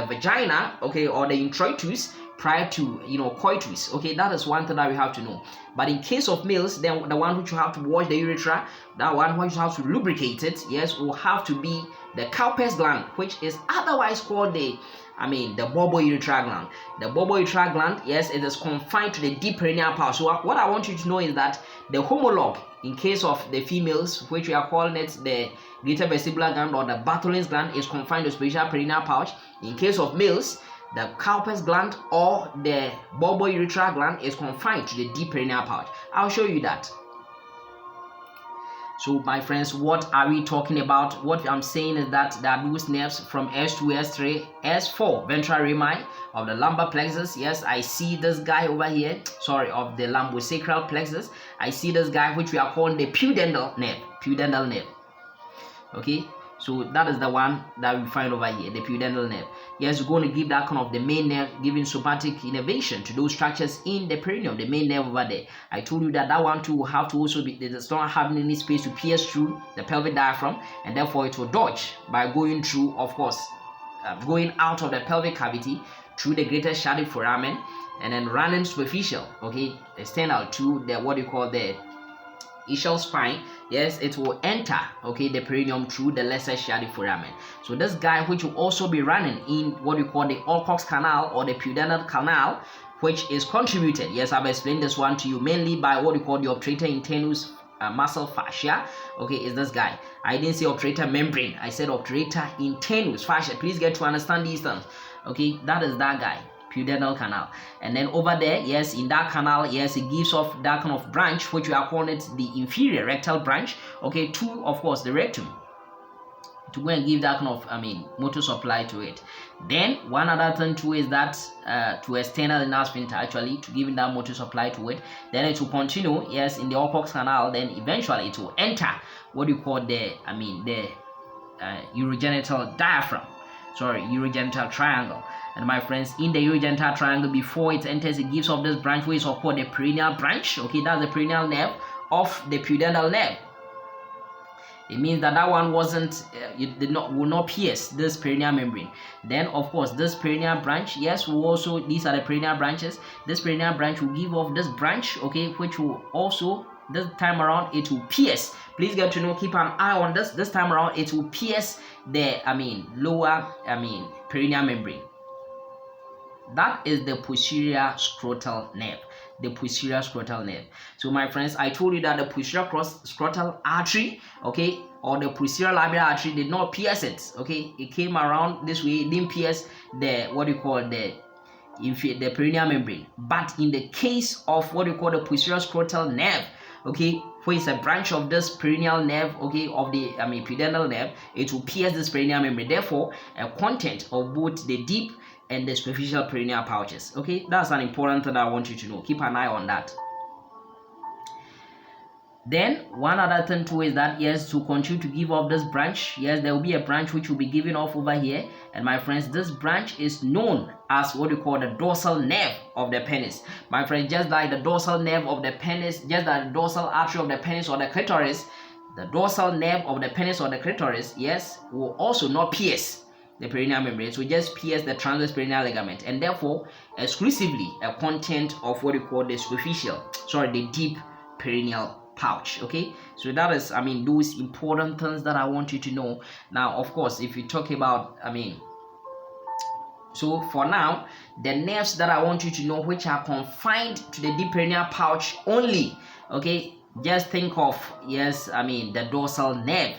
vagina, okay, or the introitus prior to coitus. Okay, that is one thing that we have to know. But in case of males, then the one which you have to wash the urethra, that one which you have to lubricate it, yes, will have to be the Cowper's gland, which is otherwise called the bulbourethral gland. The bulbourethral gland, yes, it is confined to the deep perineal pouch. So what I want you to know is that the homologue, in case of the females, which we are calling it the greater vestibular gland or the Bartholin's gland, is confined to superficial perineal pouch. In case of males, the Cowper's gland or the bulbourethral gland is confined to the deep perineal pouch. I'll show you that. So my friends, what are we talking about? What I'm saying is that there are those nerves from S2, S3, S4, ventral rami of the lumbar plexus. Yes, I see this guy over here, of the lumbosacral plexus. I see this guy which we are calling the pudendal nerve. Okay, so that is the one that we find over here, the pudendal nerve. Yes, we're going to give that kind of the main nerve, giving somatic innervation to those structures in the perineum, the main nerve over there. I told you that one too will have to also be, there's not having any space to pierce through the pelvic diaphragm, and therefore it will dodge by going through, of course, going out of the pelvic cavity through the greater sciatic foramen, and then running superficial, okay, external to the what you call the ischial spine. Yes, it will enter, okay, the perineum through the lesser sciatic foramen. So this guy which will also be running in what we call the Alcock's canal or the pudendal canal, which is contributed, yes, I've explained this one to you, mainly by what we call the obturator internus muscle fascia. Okay, is this guy. I didn't say obturator membrane, I said obturator internus fascia. Please get to understand these things. Okay, that is that guy, pudendal canal. And then over there, yes, in that canal, yes, it gives off that kind of branch which we are calling it the inferior rectal branch, okay, to, of course, the rectum, to go and give that kind of motor supply to it. Then one other thing too is that to external inner sphincter, actually, to give that motor supply to it. Then it will continue, yes, in the Alcock's canal. Then eventually it will enter what you call the urogenital diaphragm, urogenital triangle. And my friends, in the urogenital triangle, before it enters, it gives off this branch which is called the perineal branch. Okay, that's the perineal nerve of the pudendal nerve. It means that one wasn't, will not pierce this perineal membrane. Then, of course, this perineal branch, yes, will also, these are the perineal branches. This perineal branch will give off this branch, okay, which will also, this time around, it will pierce. Please get to know, keep an eye on this. This time around, it will pierce the, lower, perineal membrane. That is the posterior scrotal nerve. The posterior scrotal nerve. So my friends, I told you that the posterior scrotal artery, okay, or the posterior labial artery did not pierce it. Okay, it came around this way. It didn't pierce the what you call the perineal membrane. But in the case of what you call the posterior scrotal nerve, okay, which is a branch of this perineal nerve, okay, of the pudendal nerve, it will pierce this perineal membrane. Therefore, a content of both the deep and the superficial perineal pouches. Okay, that's an important thing I want you to know. Keep an eye on that. Then one other thing too is that, yes, to continue to give off this branch, yes, there will be a branch which will be given off over here. And my friends, this branch is known as what we call the dorsal nerve of the penis. My friend, just like the dorsal nerve of the penis, just like the dorsal artery of the penis or the clitoris, the dorsal nerve of the penis or the clitoris, yes, will also not pierce the perineal membrane. So just pierce the transverse perineal ligament, and therefore exclusively a content of what we call the the deep perineal pouch. Okay, so that is those important things that I want you to know. Now, of course, if you talk about so for now, the nerves that I want you to know, which are confined to the deep perineal pouch only, okay, just think of, yes, the dorsal nerve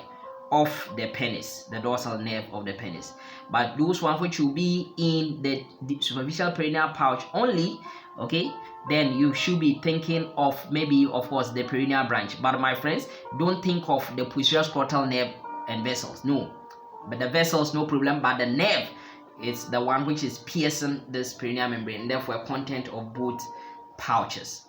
of the penis, the dorsal nerve of the penis. But those ones which will be in the superficial perineal pouch only, okay, then you should be thinking of maybe, of course, the perineal branch. But my friends, don't think of the posterior scrotal nerve and vessels. No, but the vessels, no problem. But the nerve, it's the one which is piercing this perineal membrane, and therefore a content of both pouches.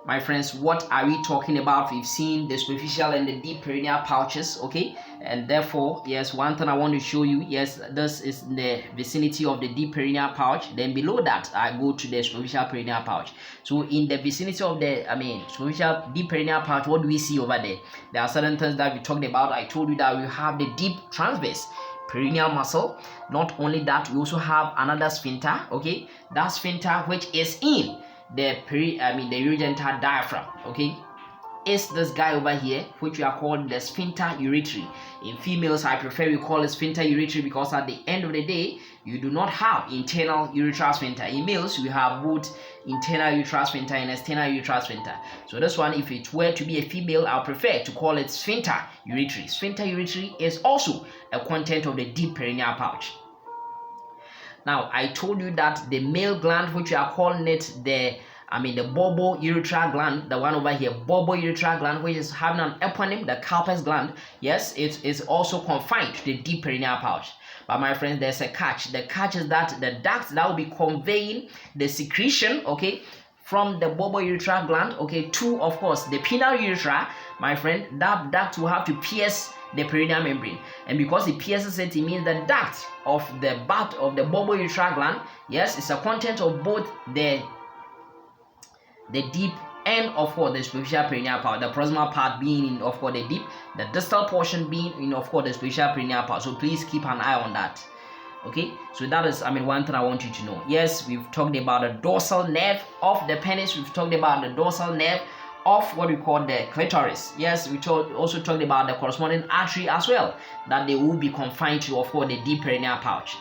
My friends, what are we talking about? We've seen the superficial and the deep perineal pouches, okay? And therefore, yes, one thing I want to show you, yes, this is the vicinity of the deep perineal pouch. Then below that, I go to the superficial perineal pouch. So in the vicinity of the, superficial deep perineal pouch, what do we see over there? There are certain things that we talked about. I told you that we have the deep transverse perineal muscle. Not only that, we also have another sphincter, okay? That sphincter which is in the urogenital diaphragm, okay, is this guy over here, which we are called the sphincter uretri. In females, I prefer we call it sphincter uretri because at the end of the day, you do not have internal urethral sphincter. In males, we have both internal urethral sphincter and external urethral sphincter. So this one, if it were to be a female, I prefer to call it sphincter uretri. Sphincter uretri is also a content of the deep perineal pouch. Now, I told you that the male gland, which we are calling it the bulbourethral gland, the one over here, bulbourethral gland, which is having an eponym, the Cowper's gland, yes, it is also confined to the deep perineal pouch. But my friends, there's a catch. The catch is that the duct that will be conveying the secretion, okay, from the bulbourethral gland, okay, to, of course, the penile urethra, my friend, that duct will have to pierce the perineal membrane, and because it pierces it, it means the duct of the butt of the bulbourethral gland, yes, it's a content of both the deep and of course the superficial perineal pouch, the proximal part being in, of course, the deep, the distal portion being in, of course, the superficial perineal pouch. So please keep an eye on that. Okay, so that is one thing I want you to know. Yes, we've talked about the dorsal nerve of the penis, we've talked about the dorsal nerve of what we call the clitoris. Yes, we also talked about the corresponding artery as well, that they will be confined to, of course, the deep perineal pouch.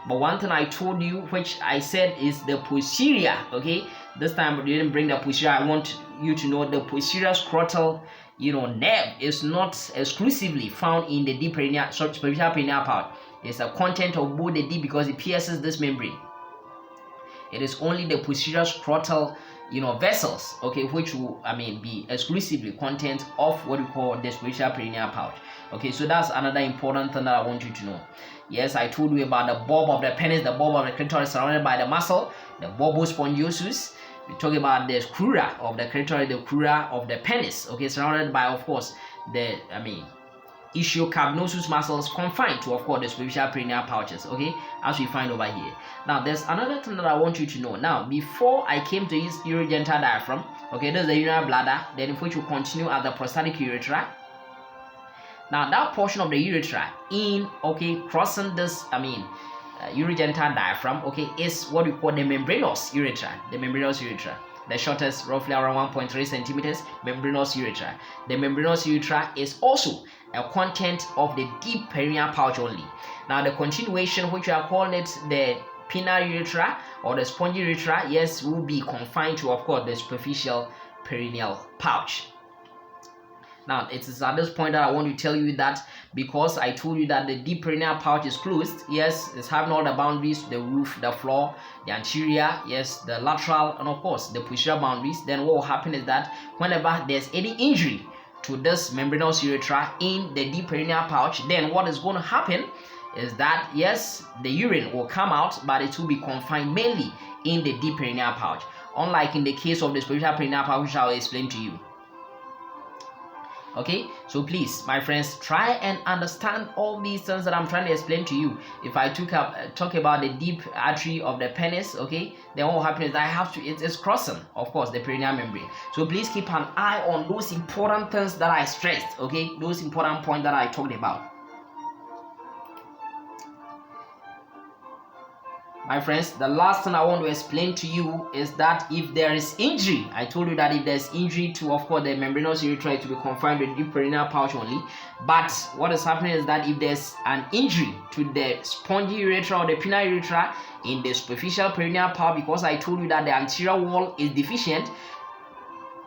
But one thing I told you, which I said is the posterior, okay, this time we didn't bring the posterior. I want you to know the posterior scrotal nerve is not exclusively found in the deep perineal, superficial perineal pouch. It's a content of both the deep because it pierces this membrane. It is only the posterior scrotal vessels, okay, which will be exclusively content of what we call the superficial perineal pouch. Okay, so that's another important thing that I want you to know. Yes, I told you about the bulb of the penis, the bulb of the clitoris surrounded by the muscle, the bulbospongiosus. We talk about the crura of the clitoris, the crura of the penis, okay, surrounded by, of course, the ischiocavernosus muscles confined to, of course, the superficial perineal pouches, okay, as we find over here. Now, there's another thing that I want you to know. Now, before I came to this urogenital diaphragm, okay, there's the urinary bladder, then which will continue at the prostatic urethra. Now, that portion of the urethra crossing this, urogenital diaphragm, okay, is what we call the membranous urethra. The membranous urethra, the shortest, roughly around 1.3 centimeters, membranous urethra. The membranous urethra is also a content of the deep perineal pouch only. Now, the continuation, which we are calling it the penile urethra or the spongy urethra, yes, will be confined to, of course, the superficial perineal pouch. Now, it is at this point that I want to tell you that because I told you that the deep perineal pouch is closed, yes, it's having all the boundaries, the roof, the floor, the anterior, yes, the lateral, and of course, the posterior boundaries, then what will happen is that whenever there's any injury to this membranous urethra in the deep perineal pouch, then what is going to happen is that, yes, the urine will come out, but it will be confined mainly in the deep perineal pouch, unlike in the case of the superficial perineal pouch, which I will explain to you. Okay, so please, my friends, try and understand all these things that I'm trying to explain to you. If I talk about the deep artery of the penis, okay, then what will happen is I have to, it's crossing, of course, the perineal membrane. So please keep an eye on those important things that I stressed, okay, those important points that I talked about. My friends, the last thing I want to explain to you is that if there is injury, I told you that if there's injury to, of course, the membranous urethra, to be confined to the deep perineal pouch only. But what is happening is that if there's an injury to the spongy urethra or the penile urethra in the superficial perineal pouch, because I told you that the anterior wall is deficient,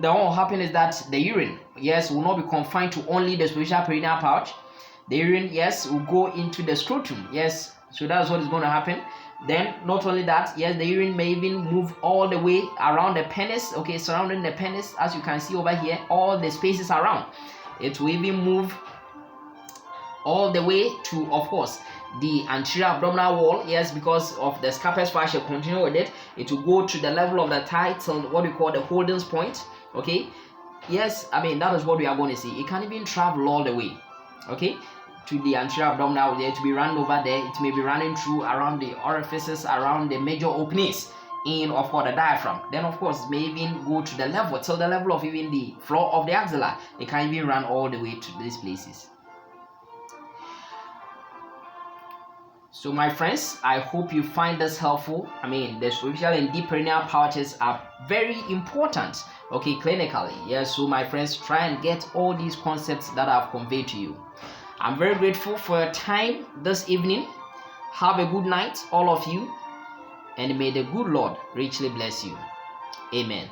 then what will happen is that the urine, yes, will not be confined to only the superficial perineal pouch. The urine, yes, will go into the scrotum, yes. So that's what is going to happen. Then, not only that, yes, the urine may even move all the way around the penis, okay, surrounding the penis, as you can see over here, all the spaces around. It will even move all the way to, of course, the anterior abdominal wall. Yes, because of the scarpus fascia, continue with it. It will go to the level of the thigh till what we call the holding point. Okay, yes, I mean, that is what we are going to see. It can even travel all the way, okay, to the anterior abdominal. There to be run over there. It may be running through around the orifices, around the major openings in, of course, the diaphragm. Then, of course, it may even go to the level, till the level of even the floor of the axilla. It can even run all the way to these places. So my friends, I hope you find this helpful. I mean, the superficial and deep perineal pouches are very important, okay, clinically. Yes, so my friends, try and get all these concepts that I've conveyed to you. I'm very grateful for your time this evening. Have a good night, all of you, and may the good Lord richly bless you. Amen.